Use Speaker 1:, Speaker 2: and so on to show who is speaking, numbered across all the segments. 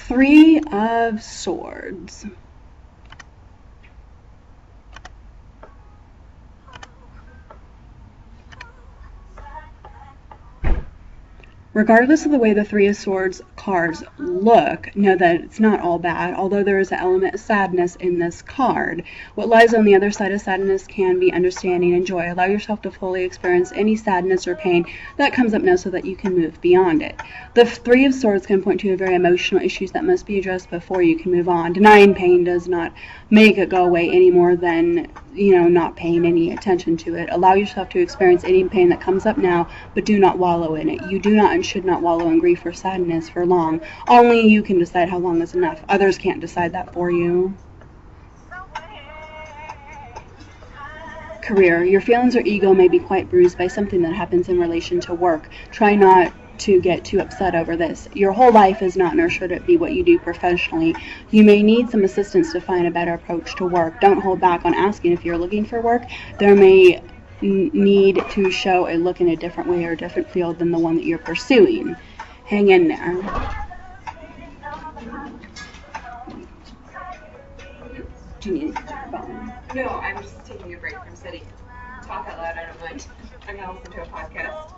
Speaker 1: Three of Swords. Regardless of the way the Three of Swords cards look, know that it's not all bad, although there is an element of sadness in this card. What lies on the other side of sadness can be understanding and joy. Allow yourself to fully experience any sadness or pain that comes up now so that you can move beyond it. The Three of Swords can point to very emotional issues that must be addressed before you can move on. Denying pain does not make it go away any more than, not paying any attention to it. Allow yourself to experience any pain that comes up now, but do not wallow in it. You do not and should not wallow in grief or sadness for long. Only you can decide how long is enough. Others can't decide that for you. Career. Your feelings or ego may be quite bruised by something that happens in relation to work. Try not to get too upset over this. Your whole life is not nor should it be what you do professionally. You may need some assistance to find a better approach to work. Don't hold back on asking if you're looking for work. There may need to show a look in a different way or a different field than the one that you're pursuing. Hang in there. Do you need to talk about it?
Speaker 2: No, I'm just taking a break from sitting. Talk out loud, I don't mind. I'm going to listen to a podcast.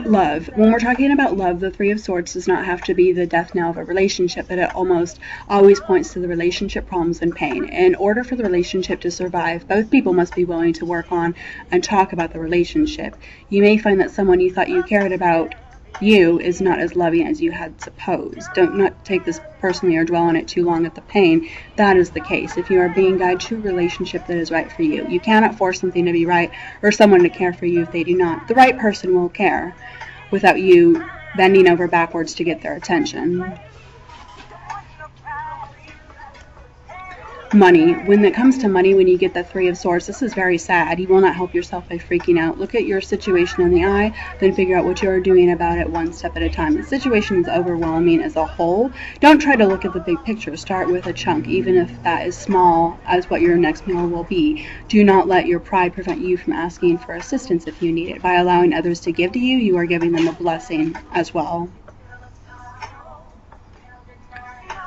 Speaker 1: Love. When we're talking about love, the Three of Swords does not have to be the death knell of a relationship, but it almost always points to the relationship problems and pain. In order for the relationship to survive, both people must be willing to work on and talk about the relationship. You may find that someone you thought you cared about you is not as loving as you had supposed. Don't not take this personally or dwell on it too long at the pain. That is the case. If you are being guided to a relationship that is right for you, you cannot force something to be right or someone to care for you if they do not. The right person will care without you bending over backwards to get their attention. Money. When it comes to money, when you get the Three of Swords, this is very sad. You will not help yourself by freaking out. Look at your situation in the eye, then figure out what you are doing about it one step at a time. The situation is overwhelming as a whole. Don't try to look at the big picture. Start with a chunk, even if that is small as what your next meal will be. Do not let your pride prevent you from asking for assistance if you need it. By allowing others to give to you, you are giving them a blessing as well.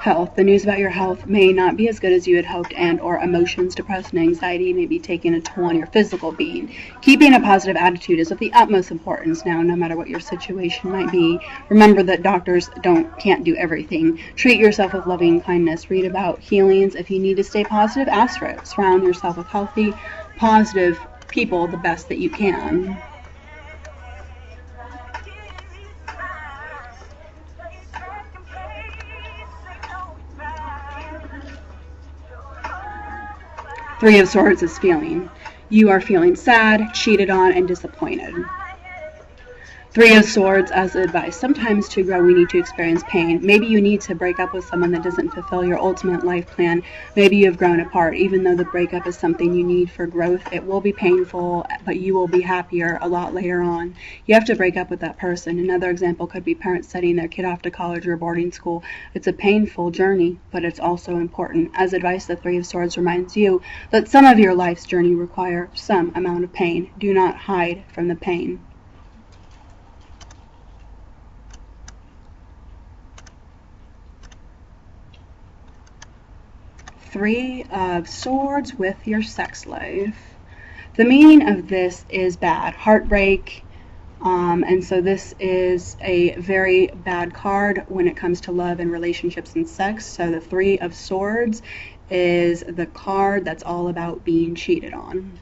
Speaker 1: Health. The news about your health may not be as good as you had hoped, and or emotions, depression, and anxiety may be taking a toll on your physical being. Keeping a positive attitude is of the utmost importance now, no matter what your situation might be. Remember that doctors can't do everything. Treat yourself with loving kindness. Read about healings. If you need to stay positive, ask for it. Surround yourself with healthy, positive people the best that you can. Three of Swords is feeling. You are feeling sad, cheated on, and disappointed. Three of Swords as advice. Sometimes to grow we need to experience pain. Maybe you need to break up with someone that doesn't fulfill your ultimate life plan. Maybe you have grown apart. Even though the breakup is something you need for growth, it will be painful, but you will be happier a lot later on. You have to break up with that person. Another example could be parents sending their kid off to college or boarding school. It's a painful journey, but it's also important. As advice, the Three of Swords reminds you that some of your life's journey require some amount of pain. Do not hide from the pain. Three of Swords with your sex life. The meaning of this is bad, heartbreak, and so this is a very bad card when it comes to love and relationships and sex. So the Three of Swords is the card that's all about being cheated on.